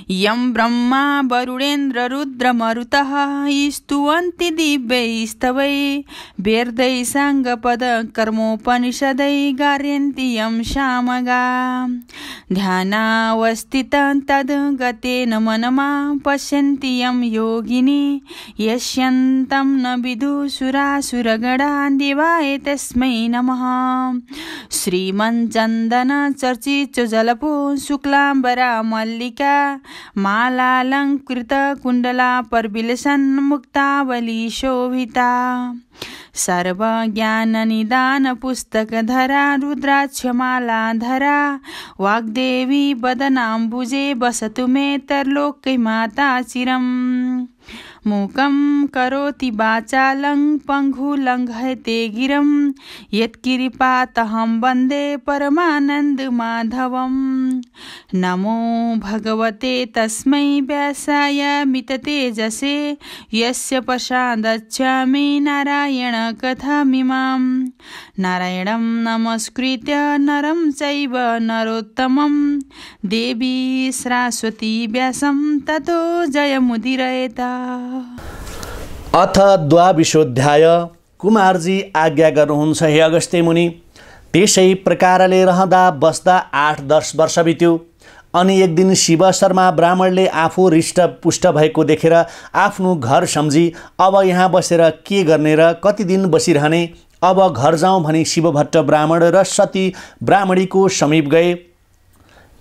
यं ब्रह्मा वरुणेन्द्र रुद्रमरुतः स्तुवन्ति दिव्यैस्तवै वेदैः साङ्गपदकर्मोपनिषदै गारयन्ति यं सामगा ध्यानावस्थितं तद्गतेन मनमा पश्यन्ति यं योगिनी यस्यन्तं न विदुषुरासुरगणा देवाय तस्मै नमः। श्रीमञ्चन्दन चर्चितजलपो शुक्लाम्बरा मल्लिका मालालङ्कृत कुण्डला परविलसन् मुक्तावली शोभिता सर्वज्ञाननिदान पुस्तकधरा रुद्राक्षमालाधरा वाग्देवी वदनाम्बुजे वसतु मे तरलोकै माता चिरम्। मूकं करोति वाचालं पङ्गुलङ्घयते गिरं यत्कृपातहं वन्दे परमानन्दमाधवम्। नमो भगवते तस्मै व्यासाय मिततेजसे यस्य प्रसादच्छामि नारायण कथामिमां। नारायणं नमस्कृत्य नरं चैव नरोत्तमं देवी सरस्वती व्यासं ततो जयमुदीरयेत्। अथ द्वाविशोऽध्याय। कुमारजी आज्ञा गर्नुहुन्छ हे अगस्त्य मुनि। त्यसै प्रकारले रहँदा बस्दा 8-10 वर्ष बित्यो। अनि एक दिन शिव शर्मा ब्राह्मणले आफू हृष्टपुष्ट भएको देखेर आफ्नो घर सम्झी अब यहाँ बसेर के गर्ने र कति दिन बसिरहने, अब घर जाउँ भनी शिवभट्ट ब्राह्मण र सती ब्राह्मणीको समीप गए।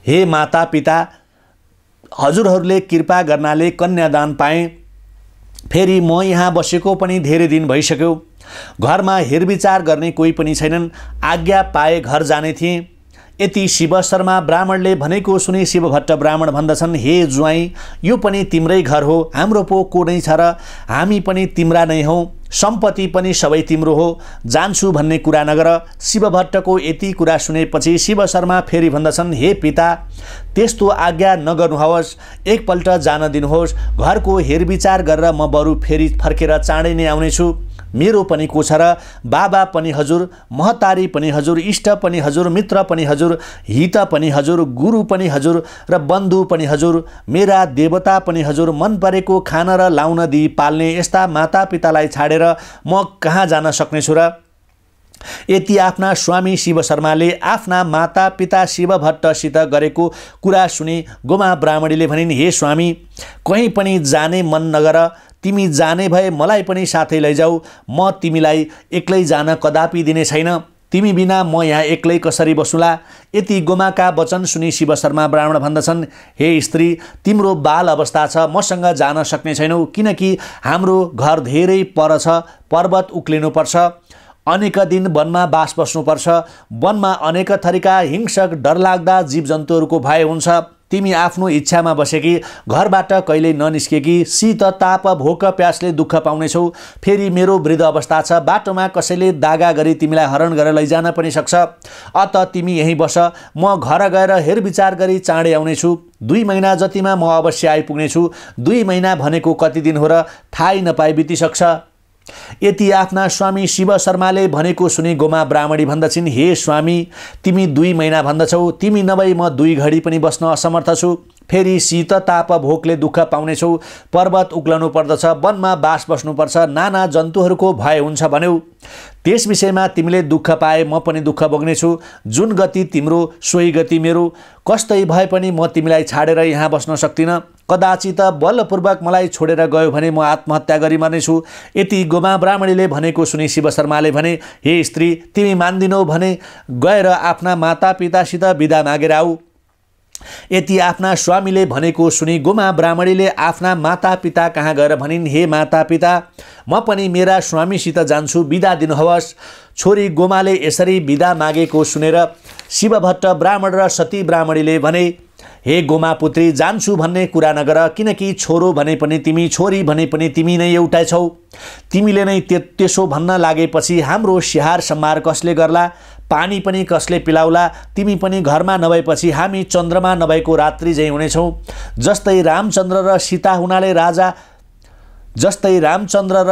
हे माता पिता, हजुरहरूले कृपा गर्नाले कन्यादान पाएँ। फेरि म यहाँ बसेको पनि धेरै दिन भइसक्यो। घरमा हेरविचार गर्ने कोही पनि छैनन्। आज्ञा पाए घर जाने थिएँ। यति शिव शर्मा ब्राह्मणले भनेको सुनि शिवभट्ट ब्राह्मण भन्दछन्, हे ज्वाइँ, यो पनि तिम्रै घर हो, हाम्रो पो को नै छ र? हामी पनि तिम्रा नै हौँ, सम्पत्ति पनि सबै तिम्रो हो, जान्छु भन्ने कुरा नगर। शिवभट्टको यति कुरा सुनेपछि शिव शर्मा फेरि भन्दछन्, हे पिता, त्यस्तो आज्ञा नगर्नुहोस्, एकपल्ट जान दिनुहोस्। घरको हेरविचार गरेर म बरु फेरि फर्केर चाँडै नै आउनेछु। मेरो पनि को छ र? बाबा पनि हजुर, महतारी पनि हजुर, इष्ट पनि हजुर, मित्र पनि हजुर, हित पनि हजुर, गुरु पनि हजुर र बन्धु पनि हजुर, मेरा देवता पनि हजुर। मन परेको खान र लाउन दिई पाल्ने यस्ता मातापितालाई छाडेर म कहाँ जान सक्नेछु र? यति आफ्ना स्वामी शिव शर्माले आफ्ना माता पिता शिवभट्टसित गरेको कुरा सुनि गोमा ब्राह्मणीले भनिन्, हे स्वामी, कहीँ पनि जाने मन नगर। तिमी जाने भए मलाई पनि साथै लैजाऊ। म तिमीलाई एक्लै जान कदापि दिने छैन। तिमी बिना म यहाँ एक्लै कसरी बसुला? यति गोमाका वचन सुनि शिव शर्मा ब्राह्मण भन्दछन्, हे स्त्री, तिम्रो बाल अवस्था छ, मसँग जान सक्ने छैनौ, किनकि हाम्रो घर धेरै पर छ, पर्वत उक्लिनुपर्छ, अनेक दिन वनमा बास बस्नुपर्छ। वनमा अनेक थरीका हिंसक डरलाग्दा जीवजन्तुहरूको भय हुन्छ। तिमी आफ्नो इच्छामा बसेकी, घरबाट कहिल्यै ननिस्केकी, शीत ताप भोक प्यासले दुःख पाउनेछौ। फेरि मेरो वृद्ध अवस्था छ, बाटोमा कसैले दागा गरी तिमीलाई हरण गरेर लैजान पनि सक्छ। अत तिमी यहीँ बस, म घर गएर हेरविचार गरी चाँडै आउनेछु। 2 महिना जतिमा म अवश्य आइपुग्नेछु। 2 महिना भनेको कति दिन हो र थाहै नपाई बितिसक्छ। यति आफ्ना स्वामी शिव शर्माले भनेको सुनि गोमा ब्राह्मणी भन्दछिन्, हे स्वामी, तिमी 2 महिना भन्दछौ, तिमी नभई म 2 घडी पनि बस्न असमर्थ छु। फेरि शीत ताप भोकले दुःख पाउनेछौ, पर्वत उक्लनु पर्दछ, वनमा बास बस्नुपर्छ, नाना जन्तुहरूको भय हुन्छ भन्यौ। त्यस विषयमा तिमीले दुःख पाए म पनि दुःख भोग्नेछु। जुन गति तिम्रो सोही गति मेरो। कस्तै भए पनि म तिमीलाई छाडेर यहाँ बस्न सक्दिनँ। कदाचित बलपूर्वक मलाई छोडेर गयो भने म आत्महत्या गरी मर्नेछु। यति गोमा ब्राह्मणीले भनेको सुनि शिव शर्माले भने, हे स्त्री, तिमी मान्दिनौ भने गएर आफ्ना माता पितासित बिदा मागेर आऊ। यति आफ्ना स्वामीले भनेको सुनि गोमा ब्राह्मणीले आफ्ना माता पिता कहाँ गएर भनिन्, हे माता पिता, म पनि मेरा स्वामीसित जान्छु, बिदा दिनुहोस्। छोरी गोमाले यसरी बिदा मागेको सुनेर शिवभट्ट ब्राह्मण र सती ब्राह्मणीले भने, हे गोमा पुत्री, जान्छु भन्ने कुरा नगर, किनकि छोरो भने पनि तिमी, छोरी भने पनि तिमी नै एउटै छौ। तिमीले नै त्यसो भन्न लागेपछि हाम्रो स्याहार सम्हार कसले गर्ला? पानी पनि कसले पिलाउला? तिमी पनि घरमा नभएपछि हामी चन्द्रमा नभएको रात्रि झैँ हुनेछौँ। जस्तै रामचन्द्र र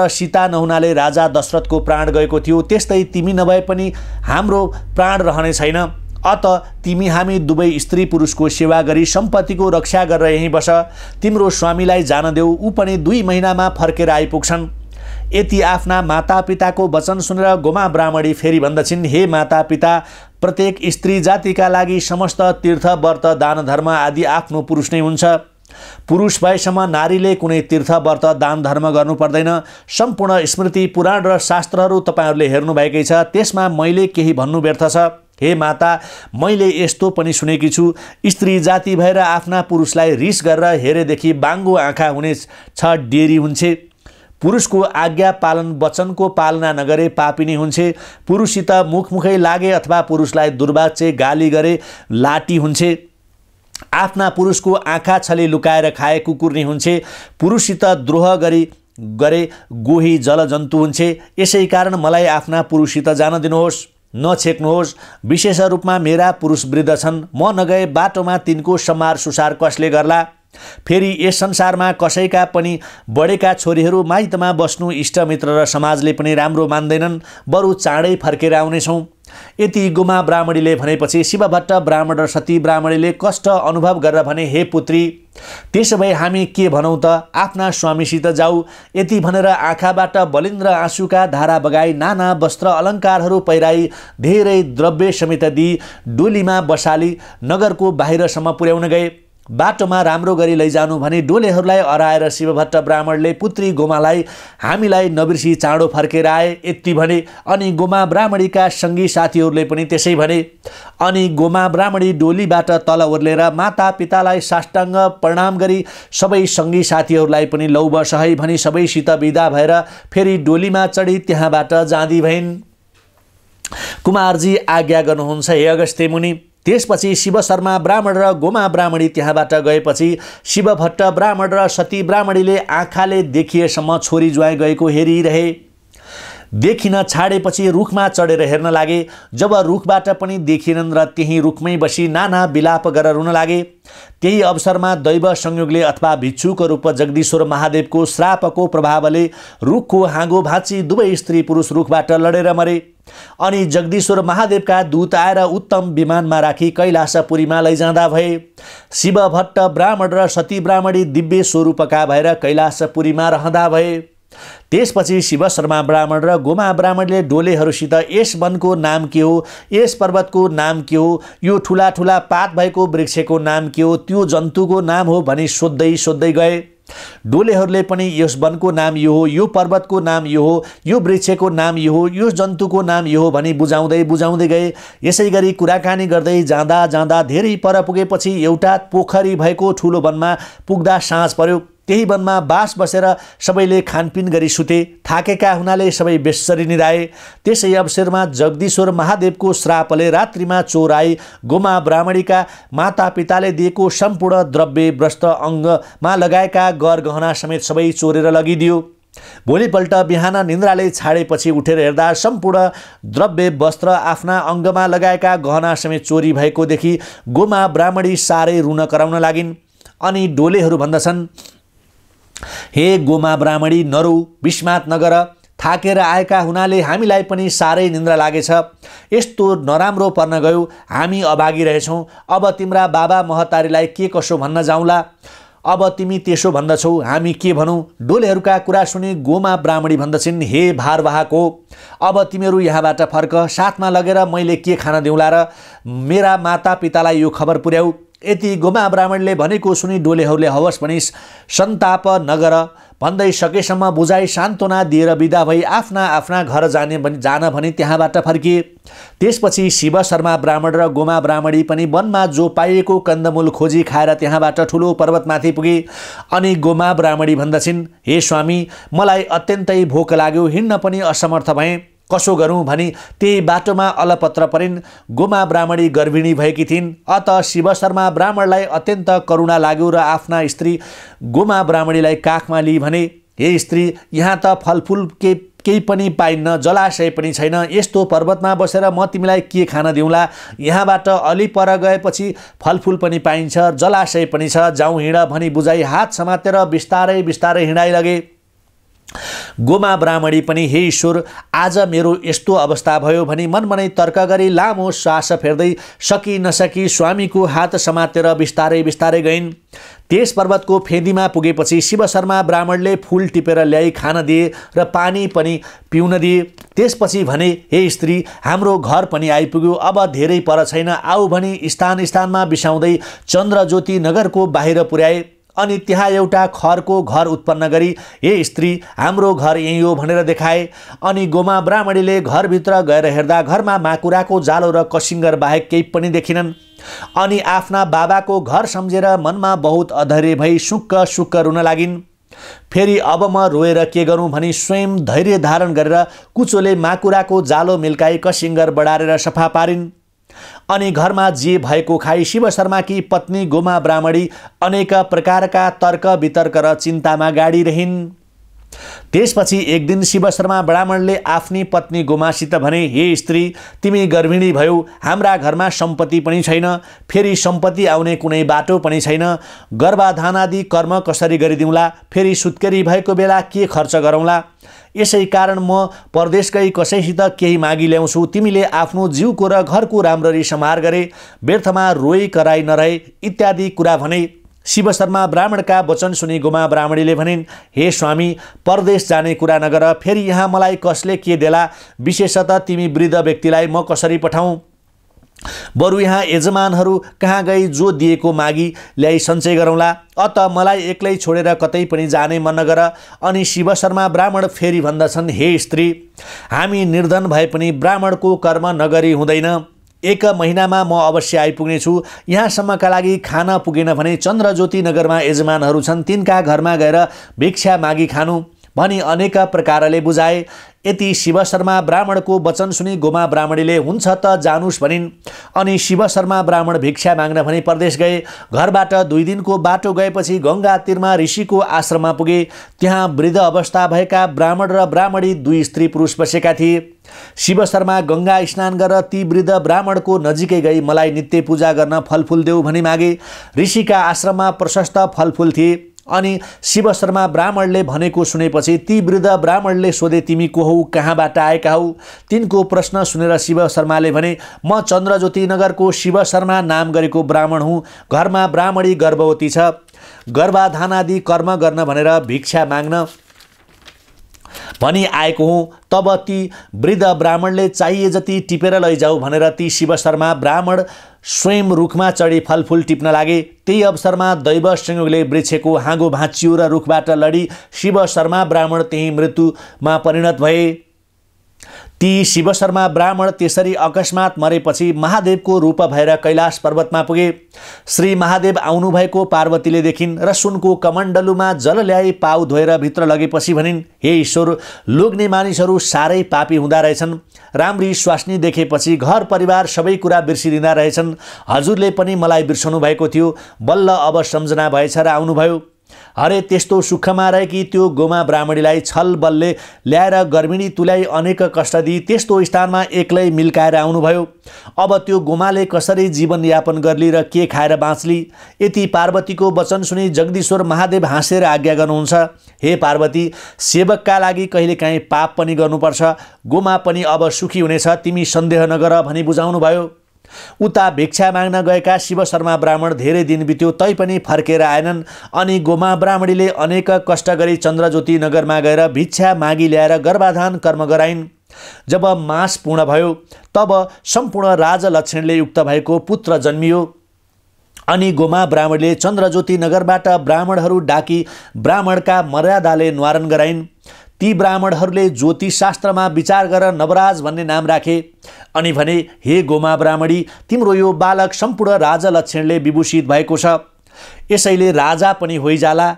सीता नहुनाले राजा दशरथको प्राण गएको थियो, त्यस्तै तिमी नभए पनि हाम्रो प्राण रहने छैन। अत तिमी हामी दुवै स्त्री पुरुषको सेवा गरी सम्पत्तिको रक्षा गरेर यहीँ बस। तिम्रो स्वामीलाई जान देऊ, ऊ पनि 2 महिनामा फर्केर आइपुग्छन्। यति आफ्ना मातापिताको वचन सुनेर गोमा ब्राह्मणी फेरि भन्दछिन्, हे मातापिता, प्रत्येक स्त्री जातिका लागि समस्त तीर्थ व्रत दान धर्म आदि आफ्नो पुरुष नै हुन्छ। पुरुष भएसम्म नारीले कुनै तीर्थ व्रत दान धर्म गर्नु पर्दैन। सम्पूर्ण स्मृति पुराण र शास्त्रहरू तपाईँहरूले हेर्नुभएकै छ, त्यसमा मैले केही भन्नु व्यर्थ छ। हे माता, मैले यस्तो पनि सुनेकी छु, स्त्री जाति भएर आफ्ना पुरुषलाई रिस गरेर हेरेदेखि बाङ्गो आँखा हुने छ डेरी हुन्छ। पुरुषको आज्ञा पालन वचनको पालना नगरे पापिनी हुन्छ। पुरुषसित मुखमुखै लागे अथवा पुरुषलाई दुर्वाच्य गाली गरे लाटी हुन्छ। आफ्ना पुरुषको आँखा छले लुकाएर खाए कुकुर्नी हुन्छ। पुरुषसित द्रोह गरे गोही जलजन्तु हुन्छ। यसै कारण मलाई आफ्ना पुरुषसित जान दिनुहोस्, नछेक्नुहोस्। विशेष रूपमा मेरा पुरुष वृद्ध छन्, म नगए बाटोमा तिनको सम्हार सुसार कसले गर्ला? फेरि यस संसारमा कसैका पनि बढेका छोरीहरू माइतमा बस्नु इष्टमित्र र समाजले पनि राम्रो मान्दैनन्, बरु चाँडै फर्केर आउनेछौँ। यति गोमा ब्राह्मणीले भनेपछि शिवभट्ट ब्राह्मण र सती ब्राह्मणीले कष्ट अनुभव गरेर भने, हे पुत्री, त्यसो भए हामी के भनौँ त, आफ्ना स्वामीसित जाऊ। यति भनेर आँखाबाट बलिन्द्र आँसुका धारा बगाई नाना वस्त्र अलङ्कारहरू पहिराई धेरै द्रव्य समेत दिई डोलीमा बसाली नगरको बाहिरसम्म पुर्याउन गए। बाटोमा राम्रो गरी लैजानु भनी डोलेहरूलाई अराएर शिवभट्ट ब्राह्मणले पुत्री गोमालाई हामीलाई नबिर्सी चाँडो फर्केर आए यति भने। अनि गोमा ब्राह्मणीका सङ्गी साथीहरूले पनि त्यसै भने। अनि गोमा ब्राह्मणी डोलीबाट तल ओर्लेर माता पितालाई साष्टाङ्ग प्रणाम गरी सबै सङ्गी साथीहरूलाई पनि लौ बस है भनी सबैसित बिदा भएर फेरि डोलीमा चढी त्यहाँबाट जाँदी भइन्। कुमारजी आज्ञा गर्नुहुन्छ, हे अगस्त्य मुनि। त्यसपछि शिव शर्मा ब्राह्मण र गोमा ब्राह्मणी त्यहाँबाट गएपछि शिवभट्ट ब्राह्मण र सती ब्राह्मणीले आँखाले देखिएसम्म छोरी ज्वाइँ गएको हेरिरहे। देखिन छाडेपछि रुखमा चढेर हेर्न लागे। जब रुखबाट पनि देखिनन् र त्यही रुखमै बसी नाना विलाप गरेर रुन लागे। त्यही अवसरमा दैव संयोगले अथवा भिक्षुको रूप जगदीश्वर महादेवको श्रापको प्रभावले रुखको हाँगो भाँची दुवै स्त्री पुरुष रुखबाट लडेर मरे। अनि जगदीश्वर महादेवका दूत आएर उत्तम विमानमा राखी कैलाशपुरीमा लैजाँदा भए। शिवभट्ट ब्राह्मण र सती ब्राह्मणी दिव्य स्वरूपका भएर कैलाशपुरीमा रहँदा भए। त्यसपछि शिव शर्मा ब्राह्मण र गोमा ब्राह्मणले डोलेहरूसित यस वनको नाम के हो, यस पर्वतको नाम के हो, यो ठुला ठुला पात भएको वृक्षको नाम के हो, त्यो जन्तुको नाम हो भनी सोध्दै गए। डोलेहरूले पनि यस वनको नाम यो हो, यो पर्वतको नाम यो हो, यो वृक्षको नाम यो हो, यो जन्तुको नाम यो हो भनी बुझाउँदै गए। यसै गरी कुराकानी गर्दै जाँदा धेरै पर पुगेपछि एउटा पोखरी भएको ठुलो वनमा पुग्दा साँझ पर्यो। त्यही वनमा बास बसेर सबैले खानपिन गरी सुते। थाकेका हुनाले सबै बेसरी निदाए। त्यसै अवसरमा जगदीश्वर महादेवको श्रापले रात्रिमा चोर आई गोमा ब्राह्मणीका मातापिताले दिएको सम्पूर्ण द्रव्य वस्त्र अङ्गमा लगाएका गरगहना समेत सबै चोरेर लगिदियो। भोलिपल्ट बिहान निन्द्राले छाडेपछि उठेर हेर्दा सम्पूर्ण द्रव्य वस्त्र आफ्ना अङ्गमा लगाएका गहना समेत चोरी भएको देखि गोमा ब्राह्मणी साह्रै रुन कराउन लागिन्। अनि डोलेहरू भन्दछन्, हे गोमा ब्राह्मणी, नरौ, विस्मात नगर। थाकेर आएका हुनाले हामीलाई पनि साह्रै निन्द्रा लागेछ। यस्तो नराम्रो पर्न गयो, हामी अभागी रहेछौँ। अब तिम्रा बाबा महतारीलाई के कसो भन्न जाउँला? अब तिमी त्यसो भन्दछौ, हामी के भनौँ? डोलेहरूका कुरा सुनि गोमा ब्राह्मणी भन्दछिन्, हे भारवाहको, अब तिमीहरू यहाँबाट फर्क। साथमा लगेर मैले के खान दिउँला र मेरा माता पितालाई यो खबर पुर्याऊ। यति गोमा ब्राह्मणले भनेको सुनि डोलेहरूले हवस् भनी सन्ताप नगर भन्दै सकेसम्म बुझाइ सान्त्वना दिएर बिदा भई आफ्ना घर जान भनी त्यहाँबाट फर्किए। त्यसपछि शिव शर्मा ब्राह्मण र गोमा ब्राह्मणी पनि वनमा जो पाइएको कन्दमूल खोजी खाएर त्यहाँबाट ठुलो पर्वतमाथि पुगे। अनि गोमा ब्राह्मणी भन्दछिन्, हे स्वामी, मलाई अत्यन्तै भोक लाग्यो, हिँड्न पनि असमर्थ भएँ, कसो गरौँ भनी त्यही बाटोमा अलपत्र परिन्। गोमा ब्राह्मणी गर्भिणी भएकी थिइन्। अत शिव शर्मा ब्राह्मणलाई अत्यन्त करुणा लाग्यो र आफ्ना स्त्री गोमा ब्राह्मणीलाई काखमा लिई भने, हे स्त्री, यहाँ त फलफुल केही पनि पाइन्न, जलाशय पनि छैन। यस्तो पर्वतमा बसेर म तिमीलाई के खान दिउँला? यहाँबाट अलि पर गएपछि फलफुल पनि पाइन्छ, जलाशय पनि छ, जाउँ हिँड भनी बुझाइ हात समातेर बिस्तारै हिँडाइ लगे। गोमा ब्राह्मणी पनि हे ईश्वर, आज मेरो यस्तो अवस्था भयो भनी मनमनै तर्क गरी लामो श्वास फेर्दै सकी नसकी स्वामीको हात समातेर बिस्तारै बिस्तारै गइन्। त्यस पर्वतको फेदीमा पुगेपछि शिव शर्मा ब्राह्मणले फूल टिपेर ल्याई खान दिए र पानी पनि पिउन दिए। त्यसपछि भने, हे स्त्री, हाम्रो घर पनि आइपुग्यो, अब धेरै पर छैन, आऊ भनी स्थान स्थानमा बिसाउँदै चन्द्रज्योति नगरको बाहिर पुर्याए। अनि त्यहाँ एउटा खरको घर उत्पन्न गरी, हे स्त्री, हाम्रो घर यही हो भनेर देखाए। अनि गोमा ब्राह्मणीले घरभित्र गएर हेर्दा घरमा माकुराको जालो र कसिङ्गर बाहेक केही पनि देखिनन्। अनि आफ्ना बाबाको घर सम्झेर मनमा बहुत अधैर्य भई सुक्क सुक्क रुन लागिन्। फेरि अब म रोएर के गरौँ भनी स्वयं धैर्य धारण गरेर कुचोले माकुराको जालो मिल्काई कसिङ्गर बढारेर सफा पारिन्। अनि घरमा जे भएको खाई शिव शर्माकी पत्नी गोमा ब्राह्मणी अनेक प्रकारका तर्क वितर्क र चिन्तामा गाडिरहिन्। त्यसपछि एक दिन शिव शर्मा ब्राह्मणले आफ्नी पत्नी गोमासित भने, हे स्त्री, तिमी गर्भिणी भयौ, हाम्रा घरमा सम्पत्ति पनि छैन, फेरि सम्पत्ति आउने कुनै बाटो पनि छैन, गर्भाधान आदि कर्म कसरी गरिदिउँला, फेरि सुत्केरी भएको बेला के खर्च गरौँला, यसै कारण म परदेश गई कसैसित केही मागी ल्याउँछु, तिमीले आफ्नो जिउको र घरको राम्ररी सम्हार गरे, व्यर्थमा रोई कराई नरहे इत्यादि कुरा भने। शिव शर्मा ब्राह्मणका वचन सुनि गोमा ब्राह्मणीले भनिन्, हे स्वामी, परदेश जाने कुरा नगर, फेरि यहाँ मलाई कसले के देला, विशेषतः तिमी वृद्ध व्यक्तिलाई म कसरी पठाउँ, बरु यहाँ यजमानहरू कहाँ गई जो दिएको मागी ल्याई सञ्चय गरौँला, अत मलाई एक्लै छोडेर कतै पनि जाने मन नगर। अनि शिव शर्मा ब्राह्मण फेरि भन्दछन्, हे स्त्री, हामी निर्धन भए पनि ब्राह्मणको कर्म नगरी हुँदैन, 1 महिनामा म अवश्य आइपुग्नेछु। यहाँसम्मका लागि खान पुगेन भने चन्द्रज्योति नगरमा यजमानहरू छन्, तिनका घरमा गएर भिक्षा मागी खानु भनी अनेक प्रकारले बुझाए। यति शिव शर्मा ब्राह्मणको वचन सुनि गोमा ब्राह्मणीले हुन्छ त जानुस् भनिन्। अनि शिव शर्मा ब्राह्मण भिक्षा माग्न भनी परदेश गए। घरबाट 2 दिनको बाटो गएपछि गङ्गा तीरमा ऋषिको आश्रममा पुगे। त्यहाँ वृद्ध अवस्था भएका ब्राह्मण र ब्राह्मणी 2 स्त्री पुरुष बसेका थिए। शिव शर्मा गङ्गा स्नान गरेर ती वृद्ध ब्राह्मणको नजिकै गई मलाई नित्य पूजा गर्न फलफुल देऊ भनी मागे। ऋषिका आश्रममा प्रशस्त फलफुल थिए। अनि शिव शर्मा ब्राह्मणले भनेको सुनेपछि ती वृद्ध ब्राह्मणले सोधे, तिमी को हौ, कहाँबाट आएका हौ? तिनको प्रश्न सुनेर शिव शर्माले भने, म चन्द्रज्योति नगरको शिव शर्मा नाम गरेको ब्राह्मण हुँ। घरमा ब्राह्मणी गर्भवती छ, गर्भाधान आदि कर्म गर्न भनेर भिक्षा माग्न भनी आएको हुँ। तब ती वृद्ध ब्राह्मणले चाहिए जति टिपेर लैजाऊ भनेर ती शिव शर्मा ब्राह्मण स्वयं रुखमा चढी फलफुल टिप्न लागे। त्यही अवसरमा दैव संयोगले वृक्षको हाँगो भाँचियो र रुखबाट लडी शिव शर्मा ब्राह्मण त्यही मृत्युमा परिणत भए। ती शिव शर्मा ब्राह्मण त्यसरी अकस्मात मरेपछि महादेवको रूप भएर कैलाश पर्वतमा पुगे। श्री महादेव आउनुभएको पार्वतीले देखिन् र सुनको कमण्डलुमा जल ल्याई पाउ धोएर भित्र लगेपछि भनिन्, हे ईश्वर, लोग्ने मानिसहरू साह्रै पापी हुँदा रहेछन्। राम्री स्वास्नी देखेपछि घर परिवार सबै कुरा बिर्सिदिँदा रहेछन्। हजुरले पनि मलाई बिर्सनु भएको थियो, बल्ल अब सम्झना भएछ र आउनुभयो। अरे त्यस्तो सुखमा रहेकी त्यो गोमा ब्राह्मणीलाई छल बलले ल्याएर गर्भिणी तुल्याई अनेक कष्ट दिई त्यस्तो स्थानमा एक्लै मिल्काएर आउनुभयो। अब त्यो गोमाले कसरी जीवनयापन गर्ली र के खाएर बाँच्ली? यति पार्वतीको वचन सुनि जगदीश्वर महादेव हाँसेर आज्ञा गर्नुहुन्छ, हे पार्वती, सेवकका लागि कहिलेकाहीँ पाप पनि गर्नुपर्छ। गोमा पनि अब सुखी हुनेछ, तिमी सन्देह नगर भनी बुझाउनु भयो। उता भिक्षा माग्न गएका शिव शर्मा ब्राह्मण धेरै दिन बित्यो तैपनि फर्केर आएनन्। अनि गोमा ब्राह्मणीले अनेक कष्ट गरी चन्द्रज्योति नगरमा गएर भिक्षा मागी ल्याएर गर्भाधान कर्म गराइन्। जब मास पूर्ण भयो तब सम्पूर्ण राजलक्षणले युक्त भएको पुत्र जन्मियो। अनि गोमा ब्राह्मणले चन्द्रज्योति नगरबाट ब्राह्मणहरू डाकी ब्राह्मणका मर्यादाले न्वारण गराइन्। ती ब्राह्मणहरूले ज्योतिष शास्त्रमा विचार गरेर नवराज भन्ने नाम राखे। अनि भने, हे गोमा ब्राह्मणी, तिम्रो यो बालक सम्पूर्ण राजलक्षणले विभूषित भएको छ, यसैले राजा पनि होइजाला।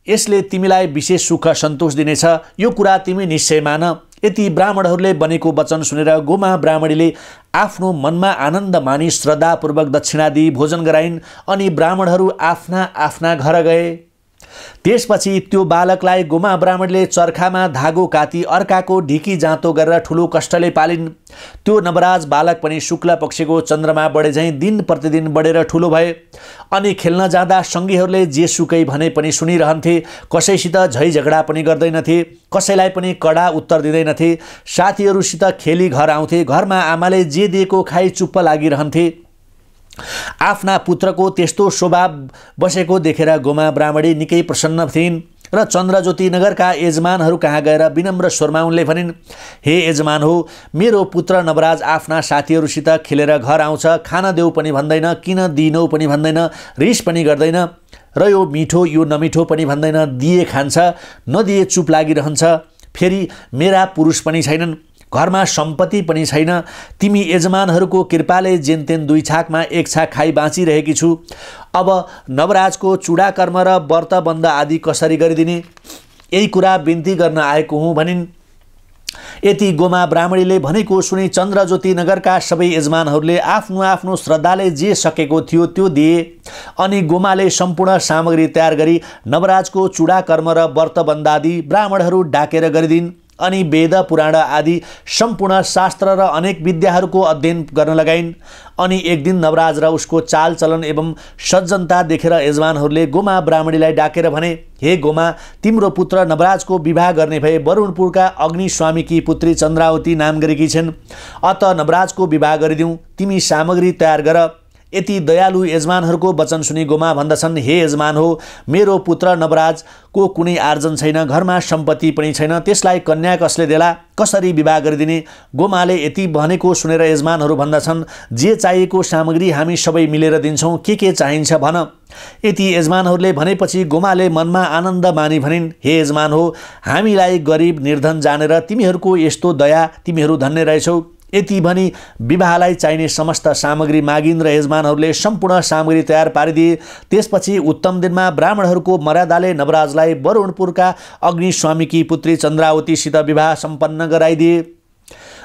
यसले तिमीलाई विशेष सुख सन्तोष दिनेछ, यो कुरा तिमी निश्चय मान। यति ब्राह्मणहरूले बनेको वचन सुनेर गोमा ब्राह्मणीले आफ्नो मनमा आनन्द मानी श्रद्धापूर्वक दक्षिणा दिई भोजन गराइन्। अनि ब्राह्मणहरू आफ्ना आफ्ना घर गए। त्यसपछि त्यो बालकलाई गोमा ब्राह्मणले चर्खामा धागो काटी अर्काको ढिकी जाँतो गरेर ठुलो कष्टले पालिन्। त्यो नवराज बालक पनि शुक्ल पक्षको चन्द्रमा बढे झैँ दिन प्रतिदिन बढेर ठुलो भए। अनि खेल्न जाँदा सङ्गीहरूले जेसुकै भने पनि सुनिरहन्थे। कसैसित झै झगडा पनि गर्दैनथे, कसैलाई पनि कडा उत्तर दिँदैनथे। साथीहरूसित खेली घर आउँथे। घरमा आमाले जे दिएको खाइ चुप्प लागिरहन्थे। आफ्ना पुत्रको त्यस्तो स्वभाव बसेको देखेर गोमा ब्राह्मणी निकै प्रसन्न थिइन् र चन्द्रज्योति नगरका यजमानहरू कहाँ गएर विनम्र स्वरमा उनले भनिन्, हे यजमान हो, मेरो पुत्र नवराज आफ्ना साथीहरूसित खेलेर घर आउँछ। खान देऊ पनि भन्दैन, किन दिनौ पनि भन्दैन, रिस पनि गर्दैन र यो मिठो यो नमिठो पनि भन्दैन। दिए खान्छ, नदिए चुप लागिरहन्छ। फेरि मेरा पुरुष पनि छैनन्, घरमा सम्पत्ति पनि छैन। तिमी यजमानहरूको कृपाले जेनतेन 2 छाकमा 1 छाक खाइ बाँचिरहेकी छु। अब नवराजको चुडा कर्म र व्रत बन्द आदि कसरी गरिदिने, यही कुरा बिन्ती गर्न आएको हुँ भनिन्। यति गोमा ब्राह्मणीले भनेको सुनि चन्द्रज्योति नगरका सबै यजमानहरूले आफ्नो आफ्नो श्रद्धाले जे सकेको थियो त्यो दिए। अनि गोमाले सम्पूर्ण सामग्री तयार गरी नवराजको चुडा कर्म र व्रत बन्द आदि ब्राह्मणहरू डाकेर गरिदिन्। अनि वेद पुराण आदि सम्पूर्ण शास्त्र र अनेक विद्याहरूको अध्ययन गर्न लगाइन्। अनि एक दिन नवराज र उसको चालचलन एवं सज्जनता देखेर यजमानहरूले गोमा ब्राह्मणीलाई डाकेर भने, हे गोमा, तिम्रो पुत्र नवराजको विवाह गर्ने भए वरुणपुरका अग्निस्वामीकी पुत्री चन्द्रावती नाम गरेकी छिन्। अत नवराजको विवाह गरिदिउँ, तिमी सामग्री तयार गर। यति दयालु यजमानहरूको वचन सुनि गोमा भन्दछन्, हे यजमान हो, मेरो पुत्र नवराजको कुनै आर्जन छैन, घरमा सम्पत्ति पनि छैन, त्यसलाई कन्या कसले देला, कसरी विवाह गरिदिने। गोमाले यति भनेको सुनेर यजमानहरू भन्दछन्, जे चाहिएको सामग्री हामी सबै मिलेर दिन्छौँ, के चाहिन्छ भन। यति यजमानहरूले भनेपछि गोमाले मनमा आनन्द मानी भनिन्, हे यजमान हो, हामीलाई गरिब निर्धन जानेर तिमीहरूको यस्तो दया, तिमीहरू धन्य रहेछौ। यति भनी विवाहलाई चाहिने समस्त सामग्री मागिन् र यजमानहरूले सम्पूर्ण सामग्री तयार पारिदिए। त्यसपछि उत्तम दिनमा ब्राह्मणहरूको मर्यादाले नवराजलाई वरुणपुरका अग्निस्वामीकी पुत्री चन्द्रावतीसित विवाह सम्पन्न गराइदिए।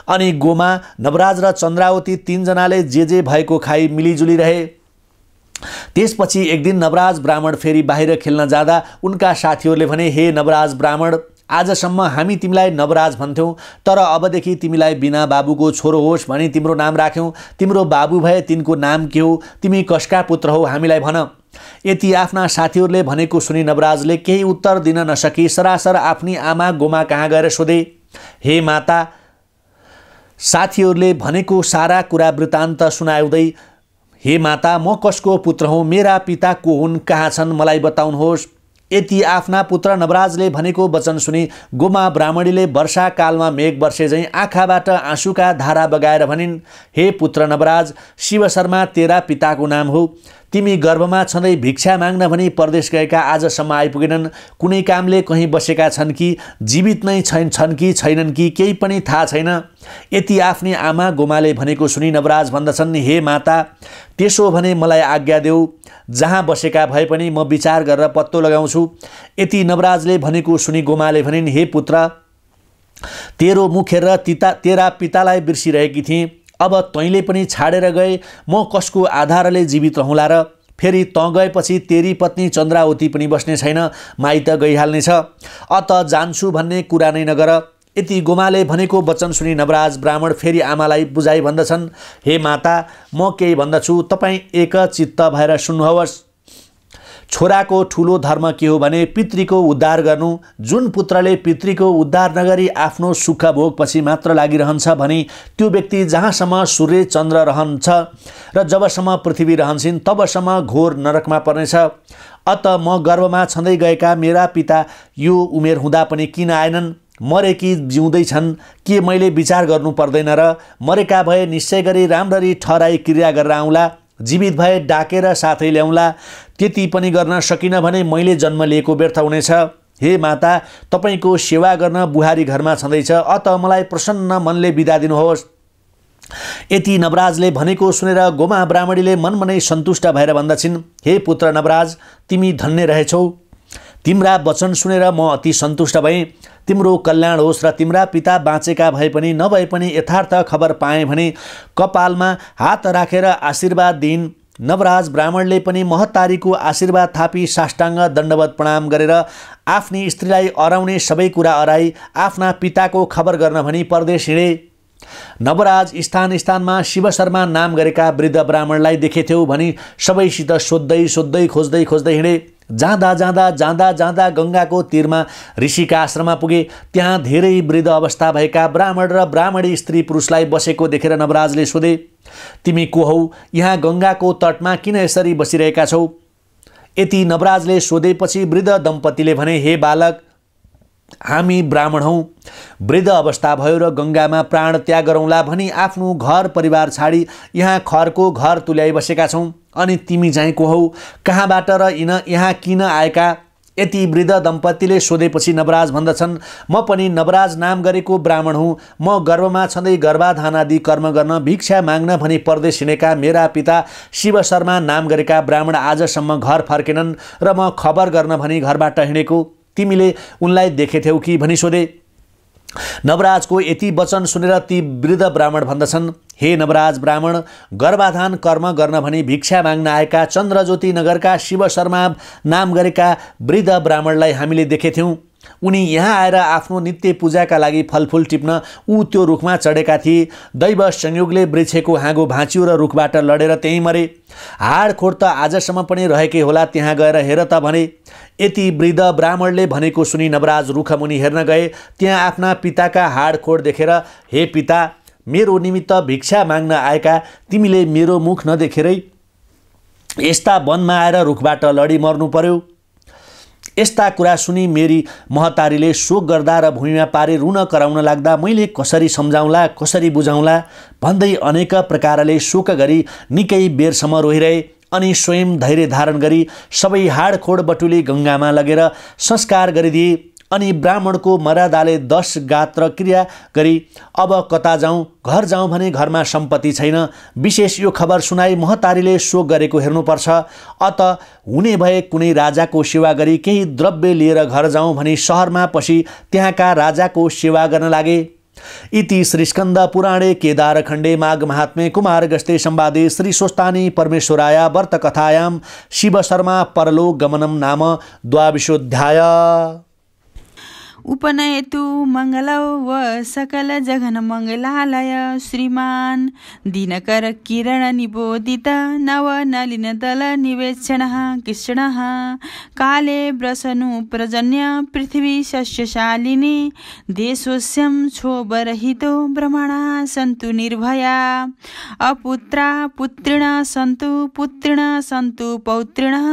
अनि गोमा, नवराज र चन्द्रावती 3 जनाले जे भएको खाइ मिलिजुली रहे। त्यसपछि एक दिन नवराज ब्राह्मण फेरि बाहिर खेल्न जाँदा उनका साथीहरूले भने, हे नवराज ब्राह्मण, आजसम्म हामी तिमीलाई नवराज भन्थ्यौँ, तर अबदेखि तिमीलाई बिना बाबुको छोरो होस् भनी तिम्रो नाम राख्यौँ। तिम्रो बाबु भए तिनको नाम के हो, तिमी कसका पुत्र हो, हामीलाई भन। यति आफ्ना साथीहरूले भनेको सुनि नवराजले केही उत्तर दिन नसकी सरासर आफ्नी आमा गोमा कहाँ गएर सोधे, हे माता, साथीहरूले भनेको सारा कुरा वृत्तान्त सुनाउँदै, हे माता, म कसको पुत्र हुँ, मेरा पिता को हुन्, कहाँ छन्, मलाई बताउनुहोस्। यति आफ्ना पुत्र नवराजले भनेको वचन सुनि गोमा ब्राह्मणीले वर्षाकालमा मेघ वर्षे झैँ आँखाबाट आँसुका धारा बगाएर भनिन्, हे पुत्र नवराज, शिव शर्मा तेरा पिताको नाम हो। तिमी गर्भमा छँदै भिक्षा माग्न भनी परदेश गएका आजसम्म आइपुगेनन्। कुनै कामले कहीँ बसेका छन् कि जीवित नै छन् कि छैनन् कि केही पनि थाहा छैन। यति आफ्नी आमा गोमाले भनेको सुनि नवराज भन्दछन्, हे माता, त्यसो भने मलाई आज्ञा देऊ, जहाँ बसेका भए पनि म विचार गरेर पत्तो लगाउँछु। यति नवराजले भनेको सुनि गोमाले भनिन्, हे पुत्र, तेरो मुख हेरेर तेरा पितालाई बिर्सिरहेकी थिएँ। अब तैँले पनि छाडेर गए, म कसको आधारले जीवित रहँला र। फेरि तँ गएपछि तेरी पत्नी चन्द्रावती पनि बस्ने छैन, माइत गइहाल्नेछ। अत जान्छु भन्ने कुरा नै नगर। यति गोमाले भनेको वचन सुनि नवराज ब्राह्मण फेरि आमालाई बुझाइ भन्दछन्, हे माता, म केही भन्दछु, तपाईँ एकचित्त भएर सुन्नुहोस्। छोराको ठुलो धर्म के हो भने पितृको उद्धार गर्नु। जुन पुत्रले पितृको उद्धार नगरी आफ्नो सुख भोगपछि मात्र लागिरहन्छ भने त्यो व्यक्ति जहाँसम्म सूर्य चन्द्र रहन्छ र जबसम्म पृथ्वी रहन्छन् तबसम्म घोर नरकमा पर्नेछ। अत म गर्भमा छँदै गएका मेरा पिता यो उमेर हुँदा पनि किन आएनन्? मरे कि जिउँदै छन् के मैले विचार गर्नु पर्दैन र? मरेका भए निश्चय गरी राम्ररी ठहराई क्रिया गरेर आउँला, जीवित भए डाकेर साथै ल्याउँला। त्यति पनि गर्न सकिन भने मैले जन्म लिएको व्यर्थ हुनेछ। हे माता, तपाईको सेवा गर्न बुहारी घरमा छँदैछ, अत मलाई प्रसन्न मनले बिदा दिनुहोस्। यति नवराजले भनेको सुनेर गोमा ब्राह्मणीले मनमनै सन्तुष्ट भएर भन्दछिन्, हे पुत्र नवराज, तिमी धन्य रहेछौ। तिम्रा वचन सुनेर म अति सन्तुष्ट भएँ। तिम्रो कल्याण होस् र तिम्रा पिता बाँचेका भए पनि नभए पनि यथार्थ खबर पाएँ भने कपालमा हात राखेर आशीर्वाद दिइन्। नवराज ब्राह्मणले पनि महतारीको आशीर्वाद थापी साष्टाङ्ग दण्डवत प्रणाम गरेर आफ्नी स्त्रीलाई अराउने सबै कुरा अराई आफ्ना पिताको खबर गर्न भनी परदेश हिँडे। नवराज स्थान स्थानमा शिव शर्मा नाम गरेका वृद्ध ब्राह्मणलाई देखेथ्यौ भनी सबैसित सोध्दै सोध्दै खोज्दै खोज्दै हिँडे। जाँदा जाँदा जाँदा जाँदा गङ्गाको तीरमा ऋषिका आश्रममा पुगे। त्यहाँ धेरै वृद्ध अवस्था भएका ब्राह्मण र ब्राह्मणी स्त्री पुरुषलाई बसेको देखेर नवराजले सोधे, तिमी को हौ? यहाँ गङ्गाको तटमा किन यसरी बसिरहेका छौ? यति नवराजले सोधेपछि वृद्ध दम्पतिले भने, हे बालक, हामी ब्राह्मण हौँ। वृद्ध अवस्था भयो र गङ्गामा प्राण त्याग गरौँला भनी आफ्नो घर परिवार छाडी यहाँ खरको घर तुल्याइ बसेका छौँ। अनि तिमी चाहिँ को हौ? कहाँबाट र यहाँ किन आएका? यति वृद्ध दम्पतिले सोधेपछि नवराज भन्दछन्, म पनि नवराज नाम गरेको ब्राह्मण हुँ। म गर्भमा छँदै गर्भाधान आदि कर्म गर्न भिक्षा माग्न भनी परदेश हिँडेका मेरा पिता शिव शर्मा नाम गरेका ब्राह्मण आजसम्म घर फर्केनन् र म खबर गर्न भनी घरबाट हिँडेको। तिमीले उनलाई देखेथ्यौ कि भनी सोधे। नवराजको यति वचन सुनेर ती वृद्ध ब्राह्मण भन्दछन्, हे नवराज ब्राह्मण, गर्भाधान कर्म गर्न भनी भिक्षा माग्न आएका चन्द्रज्योति नगरका शिव शर्मा नाम गरेका वृद्ध ब्राह्मणलाई हामीले देखेथ्यौँ। उनी यहाँ आएर आफ्नो नित्य पूजाका लागि फलफुल टिप्न त्यो रुखमा चढेका थिए। दैव संयोगले वृक्षको हाँगो भाँच्यो र रुखबाट लडेर त्यहीँ मरे। हाडखोड त आजसम्म पनि रहेकै होला, त्यहाँ गएर हेर त भने। यति वृद्ध ब्राह्मणले भनेको सुनि नवराज रुखमुनि हेर्न गए। त्यहाँ आफ्ना पिताका हाडखोड देखेर, हे पिता, मेरो निमित्त भिक्षा माग्न आएका तिमीले मेरो मुख नदेखेरै यस्ता वनमा आएर रुखबाट लडी मर्नु पर्यो। यस्ता कुरा सुनि मेरी महतारीले शोक गर्दा र भुइँमा पारे रुन कराउन लाग्दा मैले कसरी सम्झाउँला, कसरी बुझाउँला भन्दै अनेक प्रकारले शोक गरी निकै बेरसम्म रोइरहे। अनि स्वयं धैर्य धारण गरी सबै हाडखोड बटुली गङ्गामा लगेर संस्कार गरिदिए। अनि ब्राह्मणको मर्यादाले 10 गात्र क्रिया गरी अब कता जाउँ, घर जाउँ भने घरमा सम्पत्ति छैन। विशेष यो खबर सुनाई महतारीले शोक गरेको हेर्नुपर्छ। अत हुने भए कुनै राजाको सेवा गरी केही द्रव्य लिएर घर जाउँ भनी शहरमा पसी त्यहाँका राजाको सेवा गर्न लागे। इति श्री स्कन्द पुराणे केदारखण्डे माघ महात्म्ये कुमारगस्ते संवादे श्री स्वस्तानी परमेश्वराय व्रत कथायां शिव शर्मा परलोक गमनम नाम द्वाविंशोऽध्याय। उपनयतु मङ्गलौ व सकल जघन मङ्गलालय श्रीमान दिनकर किरण निबोधित नव नलिन दल निवेक्षणः कृष्णः काले व्रसनु प्रजन्य पृथ्वी सस्यशालिनी देशोस्यं क्षोभरहितो ब्रह्मणा सन्तु निर्भया अपुत्रा पुत्रिण सन्तु पुत्रिण सन्तु पौत्रिणः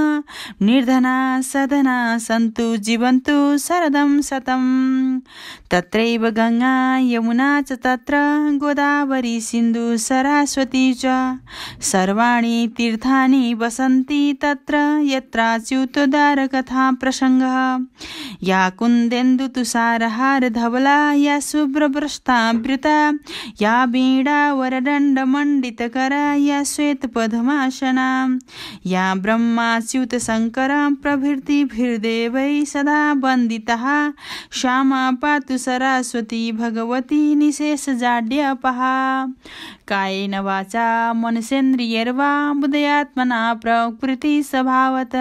निर्धना सधना सन्तु जीवन्तु शरदं शतम् तत्रैव गंगा यमुना च तत्र गोदावरी सिन्धु सरस्वती च सर्वाणि तीर्थानि वसन्ति तत्र यत्राच्युतोद्धार कथा प्रसंगः या कुन्देन्दु तुषारहार धवला या शुभ्रभ्रष्टावृता या वीणा वरदण्ड मंडितकरा या श्वेत पद्मासना या ब्रह्माच्युत शंकर प्रभृतिभिर्देवै सदा वन्दितः श्यामा पातु सरस्वती भगवती निशेष जाड्यपहा कायेन वाचा मनसेन्द्रियैर्वा बुद्धयात्मना प्रकृति स्वभावत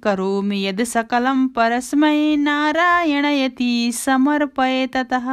करोमि यद् सकलं परस्मै नारायणयति समर्पये ततः।